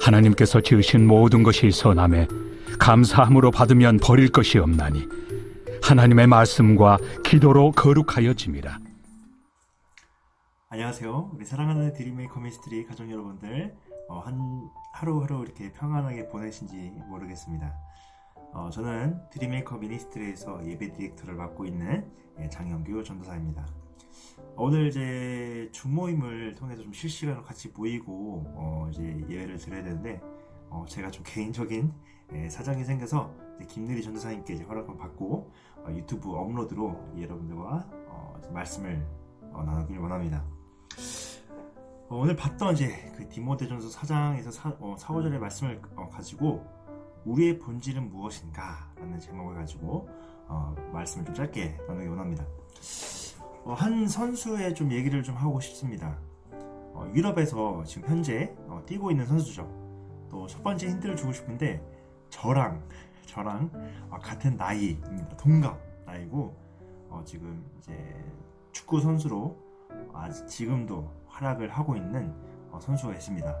하나님께서 지으신 모든 것이 선하매 감사함으로 받으면 버릴 것이 없나니 하나님의 말씀과 기도로 거룩하여짐이라. 안녕하세요. 우리 사랑하는 드림메이커 미스트리 가족 여러분들, 하루하루 이렇게 평안하게 보내신지 모르겠습니다. 저는 드림메이커 미니스트리에서 예배 디렉터를 맡고 있는 장영규 전도사입니다. 오늘 이제 중모임을 통해서 좀 실시간으로 같이 모이고 이제 예배를 드려야 되는데, 제가 좀 개인적인 사정이 생겨서 김느리 전도사님께 이제 허락을 받고 유튜브 업로드로 여러분들과 말씀을 나누길 원합니다. 오늘 봤던 이제 그 디모데전서 4장에서 4~5절의 말씀을 가지고 우리의 본질은 무엇인가 라는 제목을 가지고 말씀을 좀 짧게 나누기 원합니다. 한 선수의 좀 얘기를 좀 하고 싶습니다. 유럽에서 지금 현재 뛰고 있는 선수죠. 또 첫 번째 힌트를 주고 싶은데 저랑 같은 나이입니다. 동갑 나이고 지금 이제 축구 선수로 아직 지금도 활약을 하고 있는 선수가 있습니다.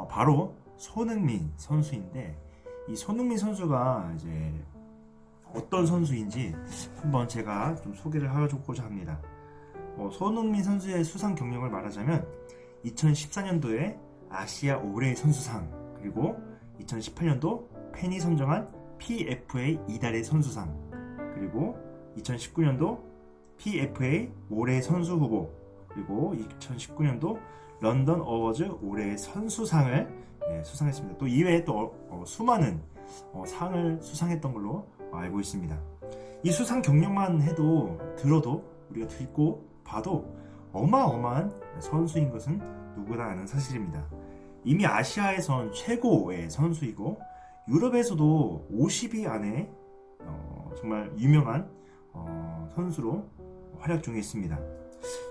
바로 손흥민 선수인데, 이 손흥민 선수가 이제 어떤 선수인지 한번 제가 좀 소개를 해주고자 합니다. 손흥민 선수의 수상 경력을 말하자면 2014년도에 아시아 올해의 선수상, 그리고 2018년도 팬이 선정한 PFA 이달의 선수상, 그리고 2019년도 PFA 올해의 선수 후보, 그리고 2019년도 런던 어워즈 올해의 선수상을 수상했습니다. 또 이외에 또 수많은 상을 수상했던 걸로 알고 있습니다. 이 수상 경력만 들어도 우리가 듣고 봐도 어마어마한 선수인 것은 누구나 아는 사실입니다. 이미 아시아에선 최고의 선수이고 유럽에서도 50위 안에 정말 유명한 선수로 활약 중에 있습니다.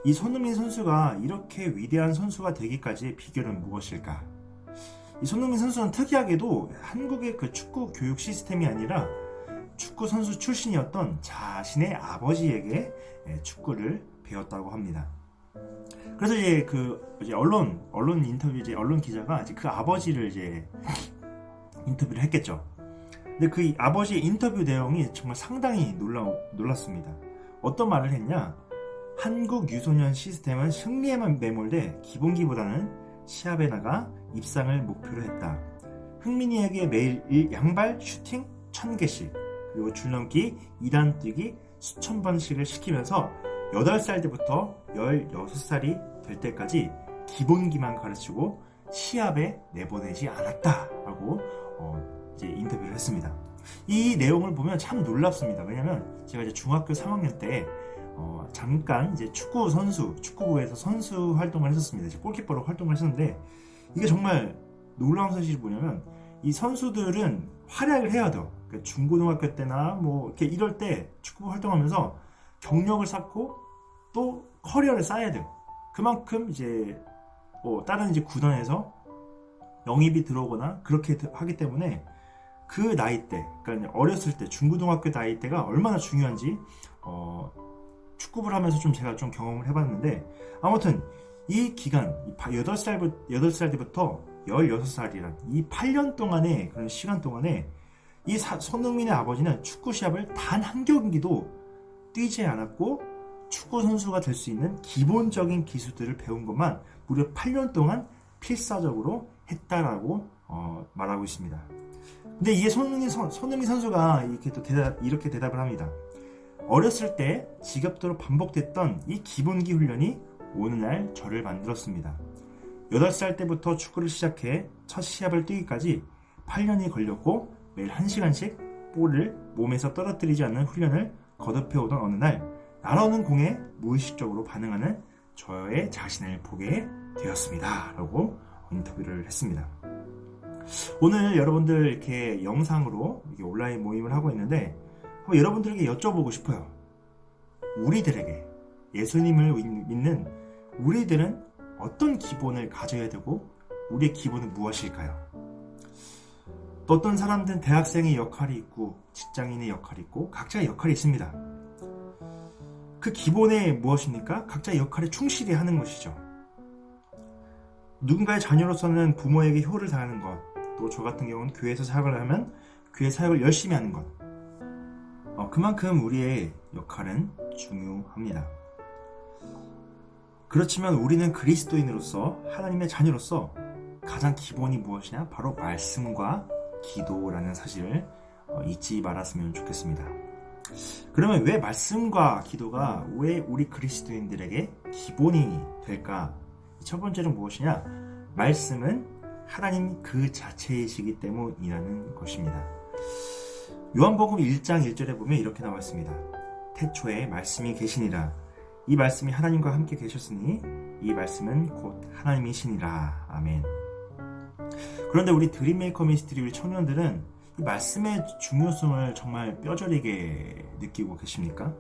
이 손흥민 선수가 이렇게 위대한 선수가 되기까지의 비결은 무엇일까? 이 손흥민 선수는 특이하게도 한국의 그 축구 교육 시스템이 아니라 축구 선수 출신이었던 자신의 아버지에게 축구를 배웠다고 합니다. 그래서 이제 언론 인터뷰, 이제 언론 기자가 이제 그 아버지를 이제 인터뷰를 했겠죠. 근데 그 아버지의 인터뷰 내용이 정말 상당히 놀랐습니다. 어떤 말을 했냐? 한국 유소년 시스템은 승리에만 매몰돼 기본기보다는 시합에 나가 입상을 목표로 했다. 흥민이에게 매일 양발 슈팅 1000개씩, 그리고 줄넘기 2단 뛰기 수천 번씩을 시키면서 8살 때부터 16살이 될 때까지 기본기만 가르치고 시합에 내보내지 않았다라고 이제 인터뷰를 했습니다. 이 내용을 보면 참 놀랍습니다. 왜냐면 제가 이제 중학교 3학년 때 잠깐 이제 축구부에서 선수 활동을 했었습니다. 이제 골키퍼로 활동을 했었는데, 이게 정말 놀라운 사실이 뭐냐면 이 선수들은 활약을 해야 돼요. 그러니까 중고등학교 때나 뭐 이렇게 이럴 때 축구 활동하면서 경력을 쌓고 또 커리어를 쌓아야 돼요. 그만큼 이제 다른 이제 구단에서 영입이 들어오거나 그렇게 하기 때문에 그 나이 때, 그러니까 어렸을 때 중고등학교 나이 때가 얼마나 중요한지 축구를 하면서 제가 좀 경험을 해봤는데, 아무튼 이 기간 8살 때부터 16살이란 이 8년 동안의 그런 시간 동안에 이 손흥민의 아버지는 축구 시합을 단 한 경기도 뛰지 않았고 축구 선수가 될 수 있는 기본적인 기술들을 배운 것만 무려 8년 동안 필사적으로 했다라고 말하고 있습니다. 근데 이게 손흥민 선수가 이렇게 대답을 합니다. 어렸을 때 지겹도록 반복됐던 이 기본기 훈련이 오늘날 저를 만들었습니다. 8살 때부터 축구를 시작해 첫 시합을 뛰기까지 8년이 걸렸고, 매일 1시간씩 볼을 몸에서 떨어뜨리지 않는 훈련을 거듭해오던 어느 날 날아오는 공에 무의식적으로 반응하는 저의 자신을 보게 되었습니다 라고 인터뷰를 했습니다. 오늘 여러분들 이렇게 영상으로 이렇게 온라인 모임을 하고 있는데, 여러분들에게 여쭤보고 싶어요. 우리들에게, 예수님을 믿는 우리들은 어떤 기본을 가져야 되고 우리의 기본은 무엇일까요? 또 어떤 사람들은 대학생의 역할이 있고 직장인의 역할이 있고 각자의 역할이 있습니다. 그 기본에 무엇입니까? 각자의 역할에 충실히 하는 것이죠. 누군가의 자녀로서는 부모에게 효를 다하는 것, 또 저 같은 경우는 교회에서 사역을 하면 교회 사역을 열심히 하는 것, 그만큼 우리의 역할은 중요합니다. 그렇지만 우리는 그리스도인으로서, 하나님의 자녀로서 가장 기본이 무엇이냐? 바로 말씀과 기도라는 사실을 잊지 말았으면 좋겠습니다. 그러면 왜 말씀과 기도가 왜 우리 그리스도인들에게 기본이 될까? 첫 번째는 무엇이냐? 말씀은 하나님 그 자체이시기 때문이라는 것입니다. 요한복음 1장 1절에 보면 이렇게 나와 있습니다. 태초에 말씀이 계시니라. 이 말씀이 하나님과 함께 계셨으니 이 말씀은 곧 하나님이시니라. 아멘. 그런데 우리 드림메이커 미니스트리 우리 청년들은 이 말씀의 중요성을 정말 뼈저리게 느끼고 계십니까?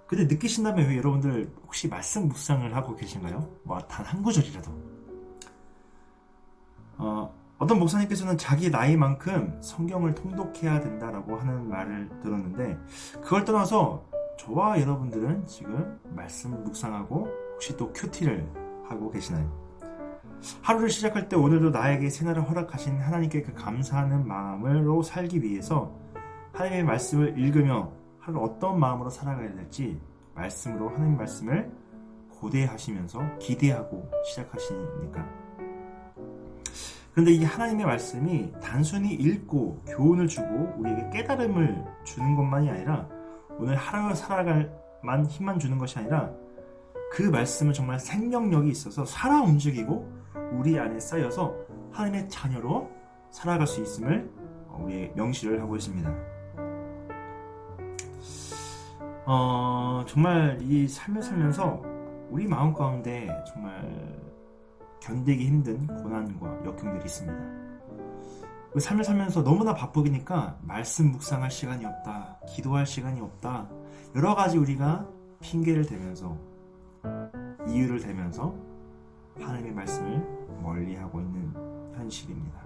근데 느끼신다면 왜 여러분들 혹시 말씀 묵상을 하고 계신가요? 단 한 구절이라도. 어떤 목사님께서는 자기 나이만큼 성경을 통독해야 된다라고 하는 말을 들었는데, 그걸 떠나서 저와 여러분들은 지금 말씀을 묵상하고 혹시 또 큐티를 하고 계시나요? 하루를 시작할 때 오늘도 나에게 새날을 허락하신 하나님께 그 감사하는 마음으로 살기 위해서 하나님의 말씀을 읽으며 하루 어떤 마음으로 살아가야 될지 말씀으로 하나님 말씀을 고대하시면서 기대하고 시작하시니까. 그런데 이 하나님의 말씀이 단순히 읽고 교훈을 주고 우리에게 깨달음을 주는 것만이 아니라 오늘 하루 살아갈 힘만 주는 것이 아니라 그 말씀은 정말 생명력이 있어서 살아 움직이고 우리 안에 쌓여서 하나님의 자녀로 살아갈 수 있음을 우리 명시를 하고 있습니다. 정말 이 삶을 살면서 우리 마음 가운데 정말 견디기 힘든 고난과 역경들이 있습니다. 그 삶을 살면서 너무나 바쁘니까 말씀 묵상할 시간이 없다, 기도할 시간이 없다, 여러 가지 우리가 핑계를 대면서 이유를 대면서 하나님의 말씀을 멀리하고 있는 현실입니다.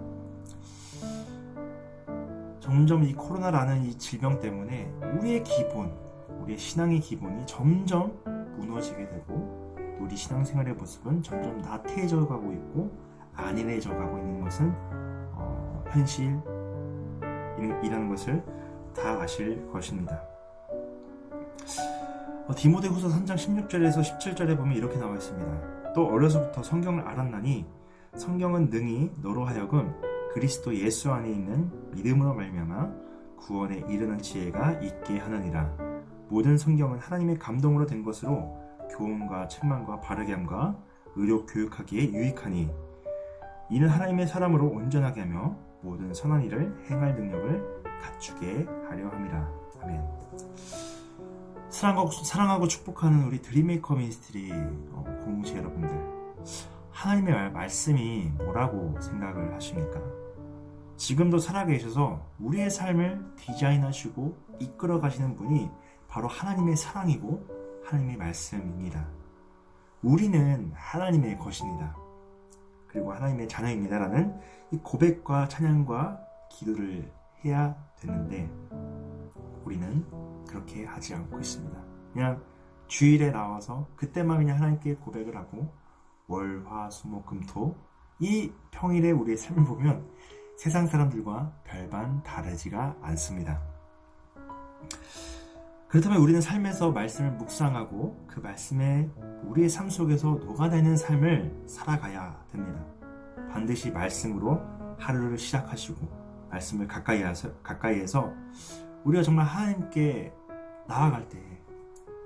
점점 이 코로나라는 이 질병 때문에 우리의 기본, 우리의 신앙의 기본이 점점 무너지게 되고 우리 신앙생활의 모습은 점점 나태해져 가고 있고 안일해져 가고 있는 것은 현실이라는 것을 다 아실 것입니다. 디모데후서 3장 16절에서 17절에 보면 이렇게 나와 있습니다. 또 어려서부터 성경을 알았나니 성경은 능히 너로 하여금 그리스도 예수 안에 있는 믿음으로 말미암아 구원에 이르는 지혜가 있게 하느니라. 모든 성경은 하나님의 감동으로 된 것으로 교훈과 책망과 바르게 함과 의료 교육하기에 유익하니 이는 하나님의 사람으로 온전하게 하며 모든 선한 일을 행할 능력을 갖추게 하려 함이라. 아멘. 사랑하고 축복하는 우리 드림메이커 미니스트리 공동체 여러분들, 하나님의 말씀이 뭐라고 생각을 하십니까? 지금도 살아계셔서 우리의 삶을 디자인하시고 이끌어 가시는 분이 바로 하나님의 사랑이고 하나님의 말씀입니다. 우리는 하나님의 것입니다. 그리고 하나님의 자녀입니다라는 이 고백과 찬양과 기도를 해야 되는데 우리는 그렇게 하지 않고 있습니다. 그냥 주일에 나와서 그때만 그냥 하나님께 고백을 하고 월, 화, 수, 목, 금, 토 이 평일에 우리의 삶을 보면 세상 사람들과 별반 다르지가 않습니다. 그렇다면 우리는 삶에서 말씀을 묵상하고 그 말씀에 우리의 삶 속에서 녹아내는 삶을 살아가야 됩니다. 반드시 말씀으로 하루를 시작하시고 말씀을 가까이에서 우리가 정말 하나님께 나아갈 때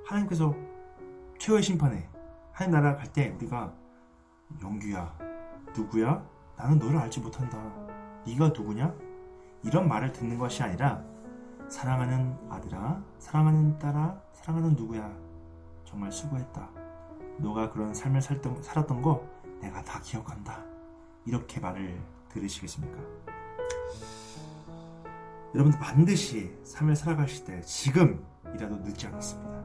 하나님께서 최후의 심판에 하나님 나라 갈 때 우리가 영규야, 누구야? 나는 너를 알지 못한다. 네가 누구냐? 이런 말을 듣는 것이 아니라 사랑하는 아들아, 사랑하는 딸아, 사랑하는 누구야? 정말 수고했다. 너가 그런 삶을 살았던 거 내가 다 기억한다. 이렇게 말을 들으시겠습니까? 여러분들 반드시 삶을 살아가실 때 지금이라도 늦지 않았습니다.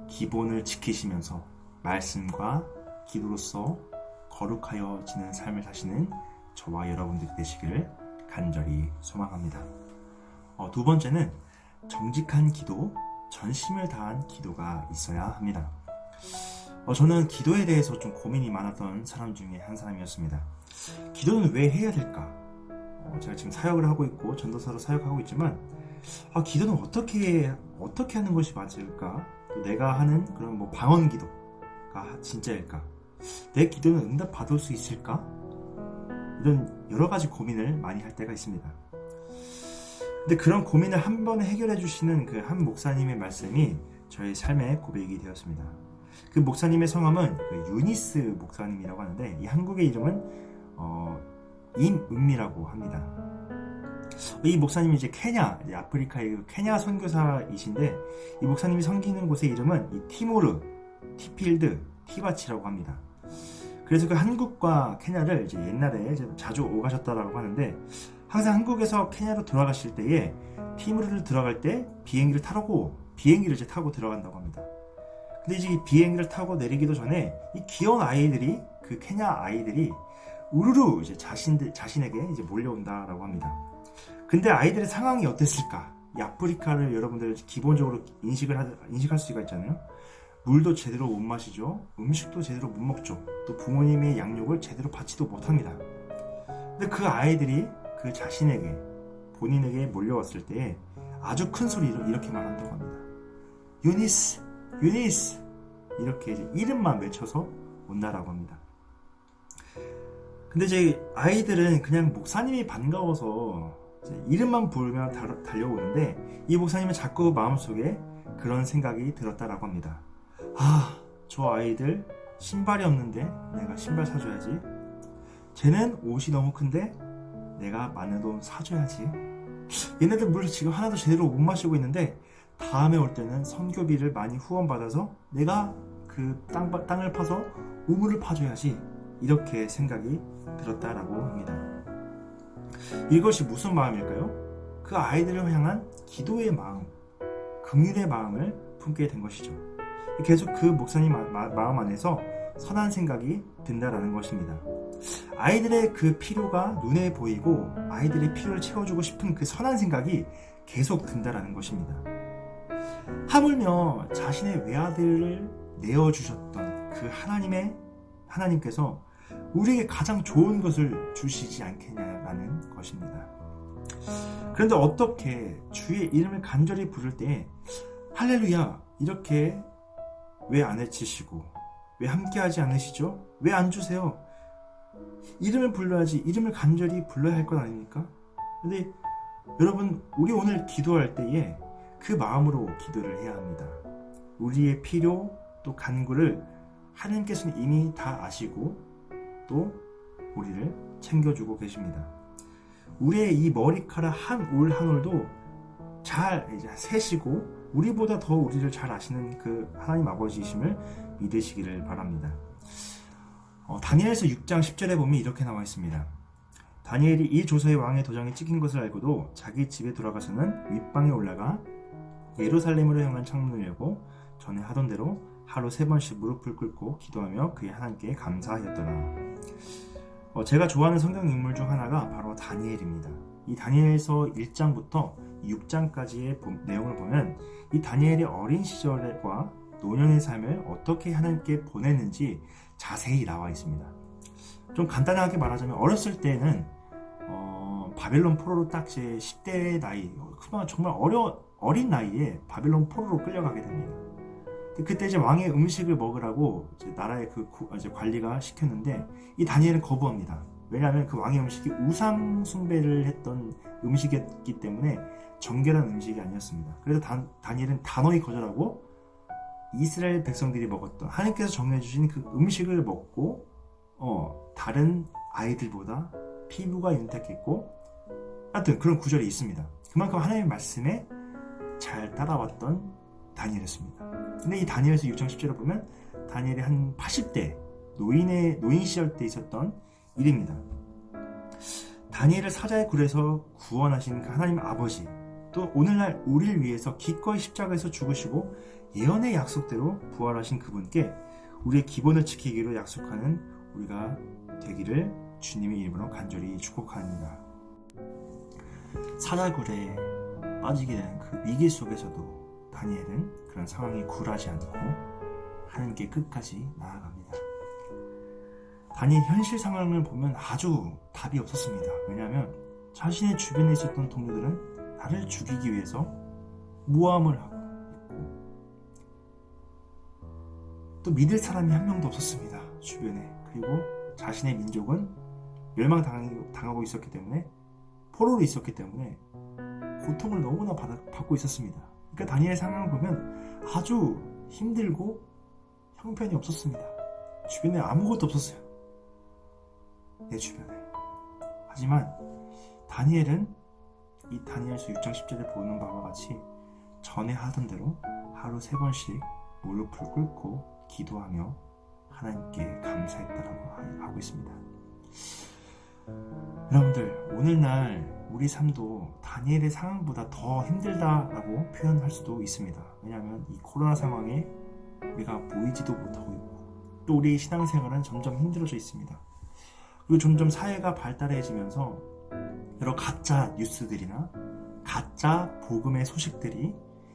기본을 지키시면서 말씀과 기도로서 거룩하여지는 삶을 사시는 저와 여러분들이 되시기를 간절히 소망합니다. 두 번째는 정직한 기도, 전심을 다한 기도가 있어야 합니다. 저는 기도에 대해서 좀 고민이 많았던 사람 중에 한 사람이었습니다. 기도는 왜 해야 될까? 제가 지금 사역을 하고 있고 전도사로 사역하고 있지만 기도는 어떻게 하는 것이 맞을까? 또 내가 하는 그런 뭐 방언 기도가 진짜일까? 내 기도는 응답 받을 수 있을까? 이런 여러 가지 고민을 많이 할 때가 있습니다. 근데 그런 고민을 한 번에 해결해 주시는 그 한 목사님의 말씀이 저의 삶의 고백이 되었습니다. 그 목사님의 성함은 유니스 목사님이라고 하는데 이 한국의 이름은 임은미라고 합니다. 이 목사님이 이제 케냐, 아프리카의 케냐 선교사이신데 이 목사님이 섬기는 곳의 이름은 이 티모르, 티필드, 티바치라고 합니다. 그래서 그 한국과 케냐를 이제 옛날에 이제 자주 오가셨다라고 하는데 항상 한국에서 케냐로 돌아가실 때에 티모르를 들어갈 때 비행기를 이제 타고 들어간다고 합니다. 근데 이제 이 비행기를 타고 내리기도 전에 이 귀여운 아이들이 그 케냐 아이들이 우르르 이제 자신에게 이제 몰려온다라고 합니다. 근데 아이들의 상황이 어땠을까? 이 아프리카를 여러분들 기본적으로 인식할 수가 있잖아요. 물도 제대로 못 마시죠. 음식도 제대로 못 먹죠. 또 부모님의 양육을 제대로 받지도 못합니다. 근데 그 아이들이 그 본인에게 몰려왔을 때 아주 큰 소리로 이렇게 말한다고 합니다. 유니스, 유니스! 이렇게 이제 이름만 외쳐서 온다라고 합니다. 근데 이제 아이들은 그냥 목사님이 반가워서 이름만 부르면 달려오는데 이 목사님은 자꾸 마음속에 그런 생각이 들었다라고 합니다. 저 아이들 신발이 없는데 내가 신발 사줘야지. 쟤는 옷이 너무 큰데 내가 많은 돈 사줘야지. 얘네들 물 지금 하나도 제대로 못 마시고 있는데 다음에 올 때는 선교비를 많이 후원받아서 내가 그 땅을 파서 우물을 파줘야지. 이렇게 생각이 들었다라고 합니다. 이것이 무슨 마음일까요? 그 아이들을 향한 기도의 마음, 긍휼의 마음을 품게 된 것이죠. 계속 그 목사님 마음 안에서 선한 생각이 든다라는 것입니다. 아이들의 그 필요가 눈에 보이고 아이들의 필요를 채워주고 싶은 그 선한 생각이 계속 든다라는 것입니다. 하물며 자신의 외아들을 내어주셨던 그 하나님께서 우리에게 가장 좋은 것을 주시지 않겠냐라는 것입니다. 그런데 어떻게 주의 이름을 간절히 부를 때 할렐루야 이렇게 왜 안 외치시고 왜 함께하지 않으시죠? 왜 안 주세요? 이름을 불러야지. 이름을 간절히 불러야 할 것 아닙니까? 근데 여러분 우리 오늘 기도할 때에 그 마음으로 기도를 해야 합니다. 우리의 필요 또 간구를 하나님께서는 이미 다 아시고 또 우리를 챙겨주고 계십니다. 우리의 이 머리카락 한 올 한 올도 잘 이제 세시고 우리보다 더 우리를 잘 아시는 그 하나님 아버지이심을 믿으시기를 바랍니다. 다니엘서 6장 10절에 보면 이렇게 나와 있습니다. 다니엘이 이 조서의 왕의 도장이 찍힌 것을 알고도 자기 집에 돌아가서는 윗방에 올라가 예루살렘으로 향한 창문을 열고 전에 하던 대로 하루 3번씩 무릎을 꿇고 기도하며 그의 하나님께 감사하였더라. 제가 좋아하는 성경 인물 중 하나가 바로 다니엘입니다. 이 다니엘서 1장부터 6장까지의 내용을 보면 이 다니엘의 어린 시절과 노년의 삶을 어떻게 하나님께 보냈는지 자세히 나와 있습니다. 좀 간단하게 말하자면 어렸을 때는 바벨론 포로로 딱 제 10대 나이, 정말 어린 나이에 바벨론 포로로 끌려가게 됩니다. 그때 이제 왕의 음식을 먹으라고 이제 나라의 이제 관리가 시켰는데 이 다니엘은 거부합니다. 왜냐하면 그 왕의 음식이 우상 숭배를 했던 음식이었기 때문에 정결한 음식이 아니었습니다. 그래서 다니엘은 단호히 거절하고 이스라엘 백성들이 먹었던 하나님께서 정해주신 그 음식을 먹고 다른 아이들보다 피부가 윤택했고 하여튼 그런 구절이 있습니다. 그만큼 하나님의 말씀에 잘 따라왔던 다니엘이었습니다. 근데 이 다니엘서 6장 10절을 보면 다니엘이 한 80대 노인 시절 때 있었던 일입니다. 다니엘을 사자의 굴에서 구원하신 그 하나님 아버지, 또 오늘날 우리를 위해서 기꺼이 십자가에서 죽으시고 예언의 약속대로 부활하신 그분께 우리의 기본을 지키기로 약속하는 우리가 되기를 주님의 이름으로 간절히 축복합니다. 사자굴에 빠지게 된 그 위기 속에서도 다니엘은 그런 상황이 굴하지 않고 하나님께 끝까지 나아갑니다. 다니엘 현실 상황을 보면 아주 답이 없었습니다. 왜냐하면 자신의 주변에 있었던 동료들은 나를 죽이기 위해서 모함을 하고 있고 또 믿을 사람이 한 명도 없었습니다. 주변에. 그리고 자신의 민족은 멸망당하고 있었기 때문에, 포로로 있었기 때문에 고통을 너무나 받고 있었습니다. 그러니까 다니엘의 상황을 보면 아주 힘들고 형편이 없었습니다. 주변에 아무것도 없었어요. 내 주변에. 하지만 다니엘은 이 다니엘서 6장 10절에 보는 바와 같이 전에 하던 대로 하루 3번씩 무릎을 꿇고 기도하며 하나님께 감사했다라고 하고 있습니다. 여러분들, 오늘날 우리 삶도 다니엘의 상황보다 더 힘들다라고 표현할 수도 있습니다. 왜냐하면 이 코로나 상황에 우리가 보이지도 못하고 있고 또 우리의 신앙생활은 점점 힘들어져 있습니다. 그리고 점점 사회가 발달해지면서 여러 가짜 뉴스들이나 가짜 복음의 소식들이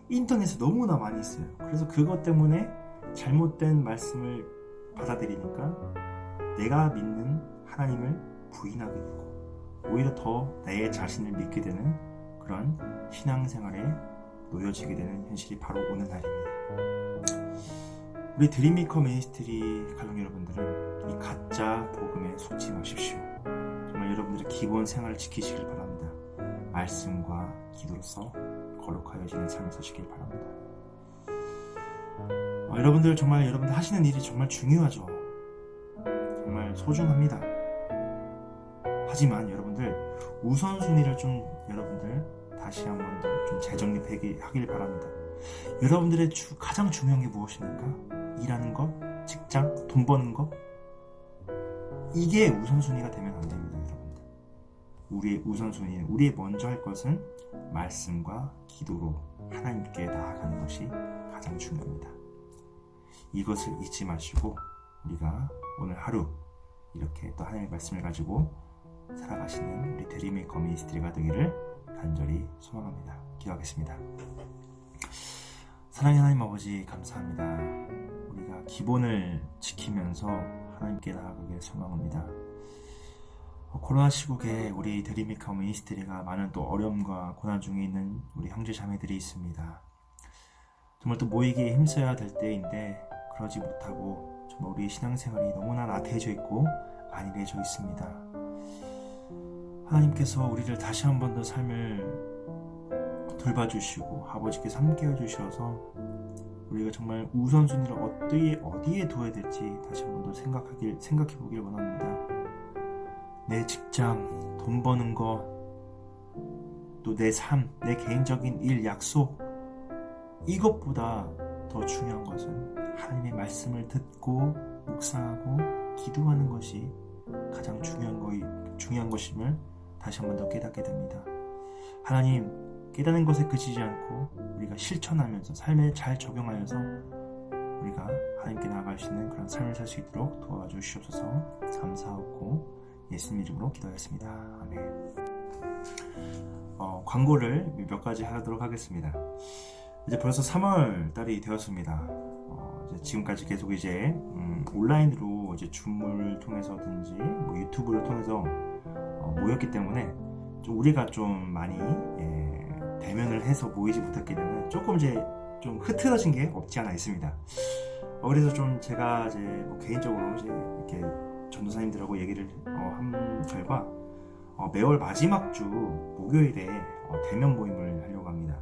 인터넷에 너무나 많이 있어요. 그래서 그것 때문에 잘못된 말씀을 받아들이니까 내가 믿는 하나님을 부인하게 되고 오히려 더 내 자신을 믿게 되는 그런 신앙생활에 놓여지게 되는 현실이 바로 오늘날입니다. 우리 드림메이커 미니스트리 가족 여러분들은 이 가짜 복음에 속지 마십시오. 정말 여러분들의 기본 생활을 지키시길 바랍니다. 말씀과 기도로서 거룩하여지는 삶을 사시길 바랍니다. 여러분들 정말 여러분들 하시는 일이 정말 중요하죠. 정말 소중합니다. 하지만 여러분들 우선순위를 좀 여러분들 다시 한 번 더 좀 재정립하길 바랍니다. 여러분들의 가장 중요한 게 무엇입니까? 일하는 것, 직장, 돈 버는 것, 이게 우선순위가 되면 안 됩니다. 여러분들, 우리의 우선순위는, 우리의 먼저 할 것은 말씀과 기도로 하나님께 나아가는 것이 가장 중요합니다. 이것을 잊지 마시고 우리가 오늘 하루 이렇게 또 하나님의 말씀을 가지고 살아가시는 우리 드림메이커 미니스트리가 되기를 간절히 소망합니다. 기도하겠습니다. 사랑의 하나님 아버지, 감사합니다. 우리가 기본을 지키면서 하나님께 나아가길 소망합니다. 코로나 시국에 우리 드림메이커 미니스트리가 많은 또 어려움과 고난 중에 있는 우리 형제 자매들이 있습니다. 정말 또 모이기에 힘써야 될 때인데 그러지 못하고 정말 우리의 신앙생활이 너무나 나태해져 있고 안일해져 있습니다. 하나님께서 우리를 다시 한 번 더 삶을 돌봐주시고 아버지께서 함께해 주셔서 우리가 정말 우선순위를 어디에 둬야 될지 다시 한 번 더 생각해 보길 원합니다. 내 직장, 돈 버는 거, 또 내 삶, 내 개인적인 일, 약속, 이것보다 더 중요한 것은 하나님의 말씀을 듣고 묵상하고 기도하는 것이 가장 중요한 것임을 다시 한 번 더 깨닫게 됩니다. 하나님, 깨닫는 것에 그치지 않고 우리가 실천하면서 삶에 잘 적용하여서 우리가 하나님께 나아갈 수 있는 그런 삶을 살 수 있도록 도와주시옵소서. 감사하고 예수님 이름으로 기도하였습니다. 아멘. 광고를 몇 가지 하도록 하겠습니다. 이제 벌써 3월 달이 되었습니다. 이제 지금까지 계속 이제 온라인으로 이제 줌을 통해서든지 뭐 유튜브를 통해서 모였기 때문에 좀 우리가 좀 많이 대면을 해서 모이지 못했기 때문에 조금 이제 좀 흐트러진 게 없지 않아 있습니다. 그래서 좀 제가 이제 뭐 개인적으로 이제 이렇게 전도사님들하고 얘기를 한 결과 매월 마지막 주 목요일에 대면 모임을 하려고 합니다.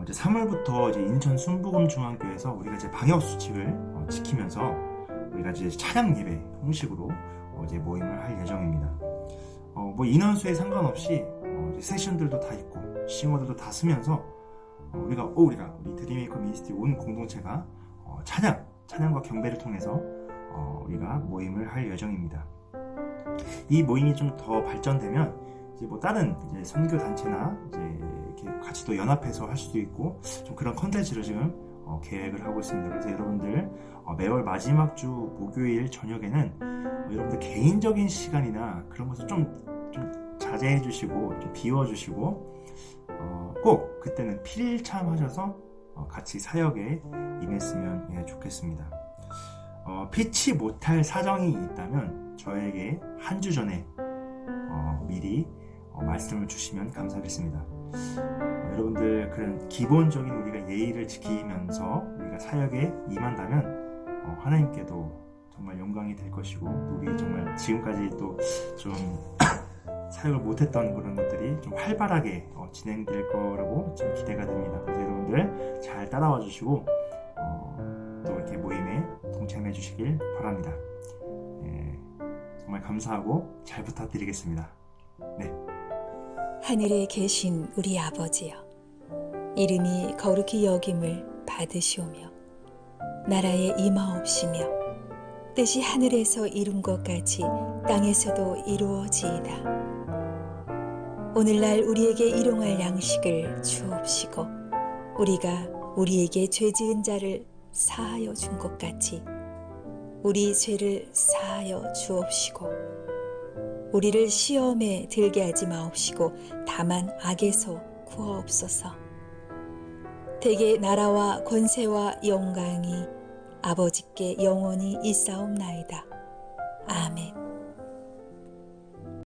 이제 3월부터 이제 인천 순복음중앙교회에서 우리가 이제 방역 수칙을 지키면서 우리가 이제 차량 예배 형식으로 이제 모임을 할 예정입니다. 뭐 인원수에 상관없이 이제 세션들도 다 있고 싱어들도 다 쓰면서 우리 드림메이커 미니스트리 온 공동체가 찬양과 경배를 통해서 우리가 모임을 할 예정입니다. 이 모임이 좀 더 발전되면 이제 뭐 다른 이제 선교 단체나 이제 이렇게 같이 또 연합해서 할 수도 있고 좀 그런 컨텐츠를 지금 계획을 하고 있습니다. 그래서 여러분들 매월 마지막 주 목요일 저녁에는 여러분들 개인적인 시간이나 그런 것을 좀 자제해 주시고 좀 비워 주시고 꼭 그때는 필참하셔서 같이 사역에 임했으면 좋겠습니다. 피치 못할 사정이 있다면 저에게 한 주 전에 미리 말씀을 주시면 감사하겠습니다. 여러분들 그런 기본적인 우리가 예의를 지키면서 우리가 사역에 임한다면 하나님께도 정말 영광이 될 것이고, 우리 정말 지금까지 또 좀 사역을 못했던 그런 것들이 좀 활발하게 진행될 거라고 좀 기대가 됩니다. 그래서 여러분들 잘 따라와 주시고 또 이렇게 모임에 동참해 주시길 바랍니다. 정말 감사하고 잘 부탁드리겠습니다. 네. 하늘에 계신 우리 아버지여, 이름이 거룩히 여김을 받으시오며 나라에 임하옵시며 뜻이 하늘에서 이룬 것 같이 땅에서도 이루어지이다. 오늘날 우리에게 일용할 양식을 주옵시고 우리가 우리에게 죄 지은 자를 사하여 준 것 같이 우리 죄를 사하여 주옵시고 우리를 시험에 들게 하지 마옵시고 다만 악에서 구하옵소서. 대개 나라와 권세와 영광이 아버지께 영원히 있사옵나이다. 아멘.